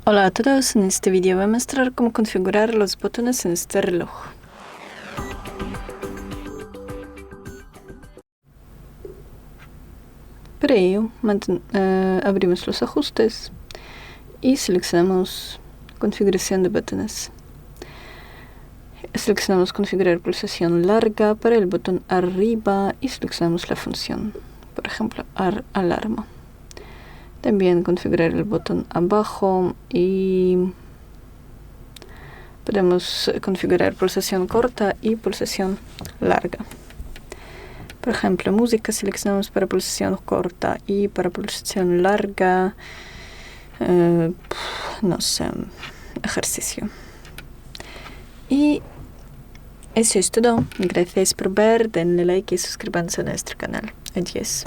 Hola a todos, en este vídeo voy a mostrar cómo configurar los botones en este reloj. Para ello, abrimos los ajustes y seleccionamos configuración de botones. Seleccionamos configurar pulsación larga para el botón arriba y seleccionamos la función, por ejemplo, alarma. También configurar el botón abajo y podemos configurar pulsación corta y pulsación larga. Por ejemplo, música seleccionamos para pulsación corta y para pulsación larga, no sé, ejercicio. Y eso es todo. Gracias por ver, denle like y suscríbanse a nuestro canal. Adiós.